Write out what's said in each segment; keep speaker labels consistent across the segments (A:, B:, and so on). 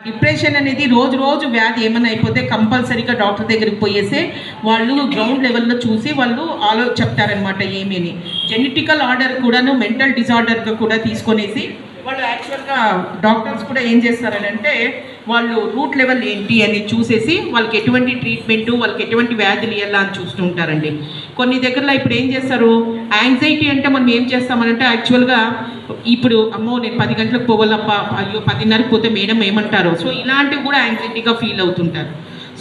A: Depression అనేది రోజు రోజు వ్యాధి ఏమైనా అయిపోతే కంపల్సరీగా డాక్టర్ దగ్గరికి పోయేస్తే వాళ్ళు గ్రౌండ్ లెవెల్లో చూసి వాళ్ళు చెప్తారనమాట ఏమని. జెనెటికల్ ఆర్డర్ కూడాను మెంటల్ డిజార్డర్గా కూడా తీసుకొనేసి వాళ్ళు యాక్చువల్గా డాక్టర్స్ కూడా ఏం చేస్తారని అంటే వాళ్ళు రూట్ లెవెల్ ఏంటి అని చూసేసి వాళ్ళకి ఎటువంటి ట్రీట్మెంటు, వాళ్ళకి ఎటువంటి వ్యాధులు ఇవ్వాలా అని చూస్తూ ఉంటారండి. కొన్ని దగ్గరలో ఇప్పుడు ఏం చేస్తారు, యాంగ్జైటీ అంటే మనం ఏం చేస్తామనంటే యాక్చువల్గా ఇప్పుడు అమ్మో నేను 10 గంటలకు పోవాలప్ప, అయ్యో 10:30కి పోతే మేడం ఏమంటారో, సో ఇలాంటివి కూడా యాంగ్జైటీగా ఫీల్ అవుతుంటారు.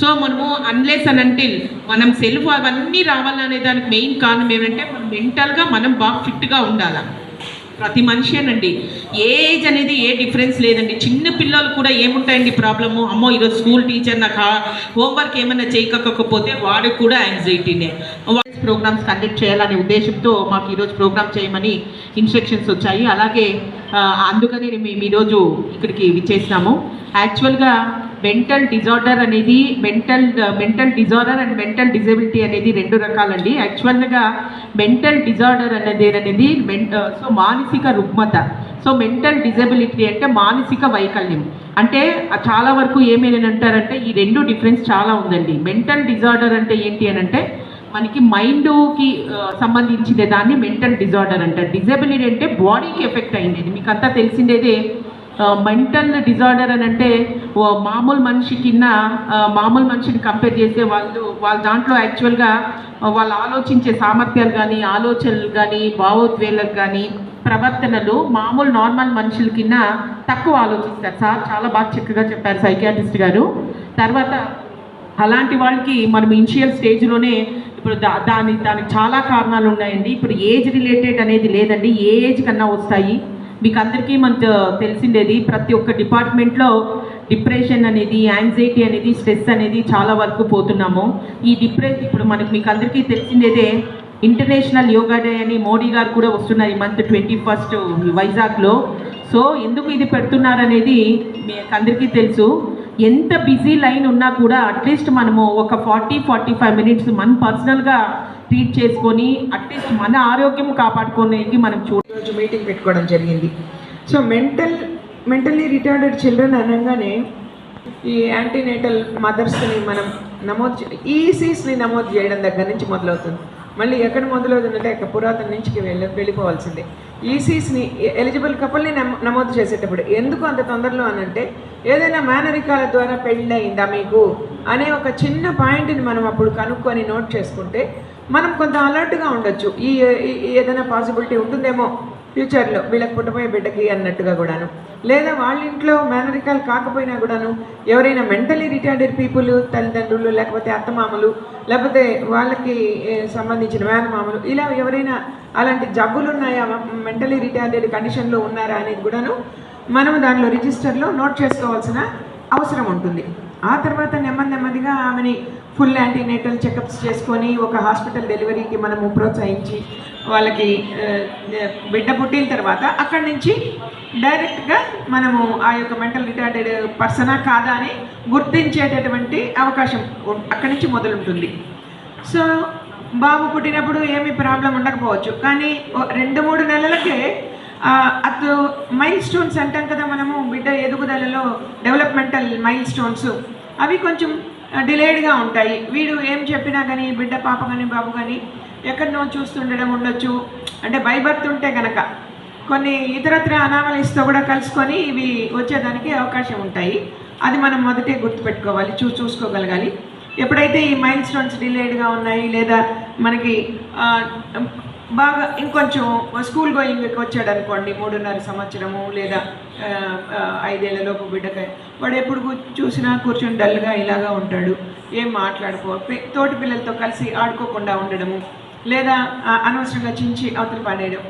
A: సో మనము అన్లెస్ అని అంటే మనం సెల్ఫ్ అవన్నీ రావాలనే దానికి మెయిన్ కారణం ఏమంటే మనం మెంటల్గా మనం బాగా ఫిట్గా ఉండాలి. ప్రతి మనిషి అనండి, ఏ ఏజ్ అనేది ఏ డిఫరెన్స్ లేదండి. చిన్న పిల్లలు కూడా ఏముంటాయండి ప్రాబ్లము, అమ్మో ఈరోజు స్కూల్ టీచర్ నాకు హోంవర్క్ ఏమైనా చేయకపోతే వాడు కూడా యాంగ్జైటీనే. ప్రోగ్రామ్స్ కండక్ట్ చేయాలనే ఉద్దేశంతో మాకు ఈరోజు ప్రోగ్రామ్ చేయమని ఇన్స్ట్రక్షన్స్ వచ్చాయి. అలాగే అందుకని మేము ఈరోజు ఇక్కడికి విచ్చేసినాము. యాక్చువల్గా మెంటల్ డిజార్డర్ అనేది mental disorder and mental disability అనేది 2 రకాలండి. యాక్చువల్గా మెంటల్ డిజార్డర్ అనేది సో మానసిక రుగ్మత. సో మెంటల్ డిజబిలిటీ అంటే మానసిక వైకల్యం. అంటే చాలా వరకు ఏమేమి అంటారంటే ఈ 2 డిఫరెన్స్ చాలా ఉందండి. మెంటల్ డిజార్డర్ అంటే ఏంటి అని అంటే మనకి మైండ్కి సంబంధించిన దాన్ని మెంటల్ డిజార్డర్ అంటారు. డిజబిలిటీ అంటే బాడీకి ఎఫెక్ట్ అయింది. మీకు అంతా తెలిసిందేదే. మెంటల్ డిజార్డర్ అని అంటే మామూలు మనిషిని కంపేర్ చేస్తే వాళ్ళ దాంట్లో యాక్చువల్గా వాళ్ళు ఆలోచించే సామర్థ్యాలు కానీ, ఆలోచనలు కానీ, భావోద్వేగాలు కానీ, ప్రవర్తనలు మామూలు నార్మల్ మనుషుల కింద తక్కువ ఆలోచిస్తారు. సార్ చాలా బాగా చక్కగా చెప్పారు సైకియాట్రిస్ట్ గారు. తర్వాత అలాంటి వాళ్ళకి మనం ఇనిషియల్ స్టేజ్లోనే ఇప్పుడు దానికి చాలా కారణాలు ఉన్నాయండి. ఇప్పుడు ఏజ్ రిలేటెడ్ అనేది లేదండి, ఏ ఏజ్ కన్నా వస్తాయి. మీకు అందరికీ మనకు తెలిసిండేది ప్రతి ఒక్క డిపార్ట్మెంట్లో డిప్రెషన్ అనేది, యాంగ్జైటీ అనేది, స్ట్రెస్ అనేది చాలా వరకు పోతున్నాము. ఈ ఇప్పుడు మీకు అందరికీ తెలిసిండేదే ఇంటర్నేషనల్ యోగా డే అని మోడీ గారు కూడా వస్తున్నారు ఈ మంత్ 21 వైజాగ్లో. సో ఎందుకు ఇది పెడుతున్నారనేది మీకు అందరికీ తెలుసు. ఎంత బిజీ లైన్ ఉన్నా కూడా అట్లీస్ట్ మనము ఒక 40-45 మినిట్స్ మనం పర్సనల్గా ట్రీట్ చేసుకొని అట్లీస్ట్ మన ఆరోగ్యం కాపాడుకోవడానికి మనం
B: రోజు మీటింగ్ పెట్టుకోవడం జరిగింది. సో మెంటల్లీ రిటార్డెడ్ చిల్డ్రన్ అనగానే ఈ యాంటీనేటల్ మదర్స్ని మనం ఈసీస్ని నమోదు చేయడం దగ్గర నుంచి మొదలవుతుంది. మళ్ళీ ఎక్కడ మొదలవుతుందంటే పురాతన నుంచి వెళ్ళిపోవాల్సిందే. ఈసీస్ని ఎలిజిబుల్ కపుల్ని నమోదు చేసేటప్పుడు ఎందుకు అంత తొందరలో అనంటే ఏదైనా మేనరికాల ద్వారా పెళ్ళయిందా మీకు అనే ఒక చిన్న పాయింట్ని మనం అప్పుడు కనుక్కొని నోట్ చేసుకుంటే మనం కొంత అలర్ట్గా ఉండొచ్చు. ఏదైనా పాసిబిలిటీ ఉంటుందేమో ఫ్యూచర్లో వీళ్ళకి పుట్టబోయే బిడ్డకి అన్నట్టుగా కూడాను, లేదా వాళ్ళ ఇంట్లో మేనరికాలు కాకపోయినా కూడాను ఎవరైనా మెంటలీ రిటార్డెడ్ పీపుల్, తల్లిదండ్రులు, లేకపోతే అత్తమామలు, లేకపోతే వాళ్ళకి సంబంధించిన మేనమామలు, ఇలా ఎవరైనా అలాంటి జబ్బులు ఉన్నాయా, మెంటలీ రిటార్డెడ్ కండిషన్లో ఉన్నారా అనేది కూడాను మనం దానిలో రిజిస్టర్లో నోట్ చేసుకోవాల్సిన అవసరం ఉంటుంది. ఆ తర్వాత నెమ్మదిగా ఆమెని ఫుల్ యాంటీనేటల్ చెకప్స్ చేసుకొని ఒక హాస్పిటల్ డెలివరీకి మనము ప్రోత్సహించి వాళ్ళకి బిడ్డ పుట్టిన తర్వాత అక్కడి నుంచి డైరెక్ట్గా మనము ఆ యొక్క మెంటల్ రిటార్డెడ్ పర్సనా కాదా అని గుర్తించేటటువంటి అవకాశం అక్కడి నుంచి మొదలుంటుంది. సో బాబు పుట్టినప్పుడు ఏమీ ప్రాబ్లం ఉండకపోవచ్చు, కానీ 2-3 నెలలకే అటు మైల్ స్టోన్స్ అంటాం కదా మనము, బిడ్డ ఎదుగుదలలో డెవలప్మెంటల్ మైల్ స్టోన్స్ అవి కొంచెం డిలేడ్గా ఉంటాయి. వీడు ఏం చెప్పినా కానీ బిడ్డ పాప కానీ బాబు కానీ ఎక్కడనో చూస్తుండడం ఉండొచ్చు. అంటే బై బర్త్ ఉంటే కనుక కొన్ని ఇతరత్ర అనామలీస్తో కూడా కలుసుకొని ఇవి వచ్చేదానికి అవకాశం ఉంటాయి. అది మనం మొదటే గుర్తుపెట్టుకోవాలి, చూసుకోగలగాలి. ఎప్పుడైతే ఈ మైల్ స్టోన్స్ డిలేడ్గా ఉన్నాయి, లేదా మనకి బాగా ఇంకొంచెం స్కూల్ గోయింగ్కి వచ్చాడు అనుకోండి, 3.5 సంవత్సరము లేదా 5 ఏళ్లలోపు బిడ్డకాయ, వాడు ఎప్పుడు చూసినా కూర్చొని డల్గా ఇలాగా ఉంటాడు, ఏం తోటి పిల్లలతో కలిసి ఆడుకోకుండా ఉండడము, లేదా అనవసరంగా చించి అవతల పడేయడం.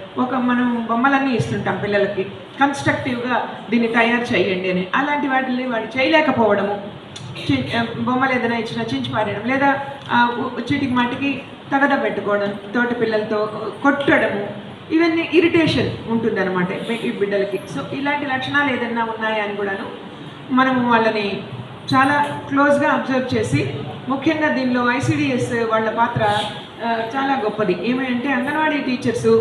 B: మనం బొమ్మలన్నీ ఇస్తుంటాం పిల్లలకి కన్స్ట్రక్టివ్గా దీన్ని తయారు చేయండి అని, అలాంటి వాటిని వాడు చేయలేకపోవడము, బొమ్మలు ఏదైనా ఇచ్చినా చించి పారేయడం, లేదా చీటికి మాటికి తగద పెట్టుకోవడం, తోటి పిల్లలతో కొట్టడము, ఇవన్నీ ఇరిటేషన్ ఉంటుందన్నమాట ఈ బిడ్డలకి. సో ఇలాంటి లక్షణాలు ఏదైనా ఉన్నాయా అని కూడాను మనము వాళ్ళని చాలా క్లోజ్గా అబ్జర్వ్ చేసి, ముఖ్యంగా దీనిలో ఐసిడిఎస్ వాళ్ళ పాత్ర చాలా గొప్పది. ఏమంటే అంగన్వాడీ టీచర్సు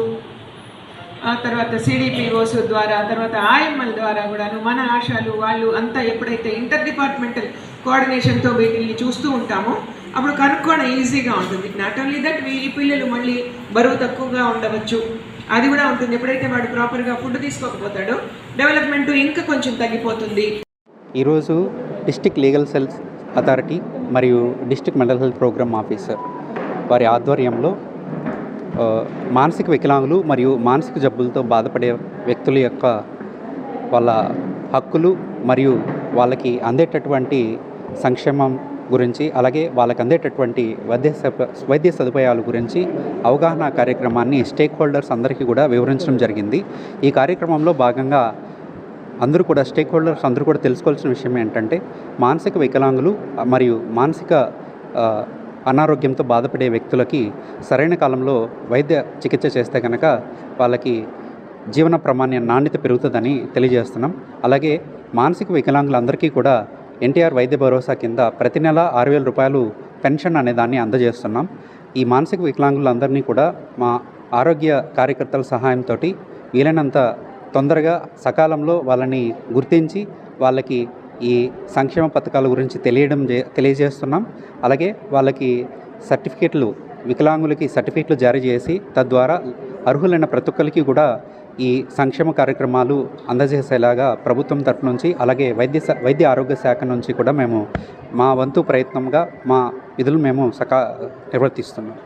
B: ఆ తర్వాత సిడిపిఓస్ ద్వారా, తర్వాత ఆయమ్మల ద్వారా కూడాను మన ఆశాలు వాళ్ళు అంతా ఎప్పుడైతే ఇంటర్ డిపార్ట్మెంటల్ కోఆర్డినేషన్తో వీటిని చూస్తూ ఉంటామో అప్పుడు కనుక్కోవడం ఈజీగా ఉంటుంది. నాట్ ఓన్లీ దట్ ఈ పిల్లలు మళ్ళీ బరువు తక్కువగా ఉండవచ్చు, అది కూడా ఉంటుంది. ఎప్పుడైతే వాడు ప్రాపర్గా ఫుడ్ తీసుకోకపోతాడో డెవలప్మెంట్ ఇంకా కొంచెం తగ్గిపోతుంది.
C: ఈరోజు డిస్ట్రిక్ట్ లీగల్ సెల్స్ అథారిటీ మరియు district mental health program officer వారి ఆధ్వర్యంలో మానసిక వికలాంగులు మరియు మానసిక జబ్బులతో బాధపడే వ్యక్తుల యొక్క వాళ్ళ హక్కులు మరియు వాళ్ళకి అందేటటువంటి సంక్షేమం గురించి, అలాగే వాళ్ళకి అందేటటువంటి వైద్య సదుపాయాల గురించి అవగాహన కార్యక్రమాన్ని స్టేక్ హోల్డర్స్ అందరికీ కూడా వివరించడం జరిగింది. ఈ కార్యక్రమంలో భాగంగా అందరూ కూడా స్టేక్ హోల్డర్స్ అందరూ కూడా తెలుసుకోవాల్సిన విషయం ఏంటంటే, మానసిక వికలాంగులు మరియు మానసిక అనారోగ్యంతో బాధపడే వ్యక్తులకి సరైన కాలంలో వైద్య చికిత్స చేస్తే కనుక వాళ్ళకి జీవన ప్రమాణ నాణ్యత పెరుగుతుందని తెలియజేస్తున్నాం. అలాగే మానసిక వికలాంగులందరికీ కూడా ఎన్టీఆర్ వైద్య భరోసా కింద ప్రతి నెల 6,000 రూపాయలు పెన్షన్ అనే దాన్ని అందజేస్తున్నాం. ఈ మానసిక వికలాంగులందరినీ కూడా మా ఆరోగ్య కార్యకర్తల సహాయంతో వీలైనంత తొందరగా సకాలంలో వాళ్ళని గుర్తించి వాళ్ళకి ఈ సంక్షేమ పథకాల గురించి తెలియజేస్తున్నాం. అలాగే వాళ్ళకి సర్టిఫికేట్లు, వికలాంగులకి సర్టిఫికేట్లు జారీ చేసి తద్వారా అర్హులైన ప్రతి ఒక్కరికి కూడా ఈ సంక్షేమ కార్యక్రమాలు అందజేసేలాగా ప్రభుత్వం తరపు నుంచి, అలాగే వైద్య ఆరోగ్య శాఖ నుంచి కూడా మేము మా వంతు ప్రయత్నంగా మా విధులు మేము నిర్వర్తిస్తున్నాం.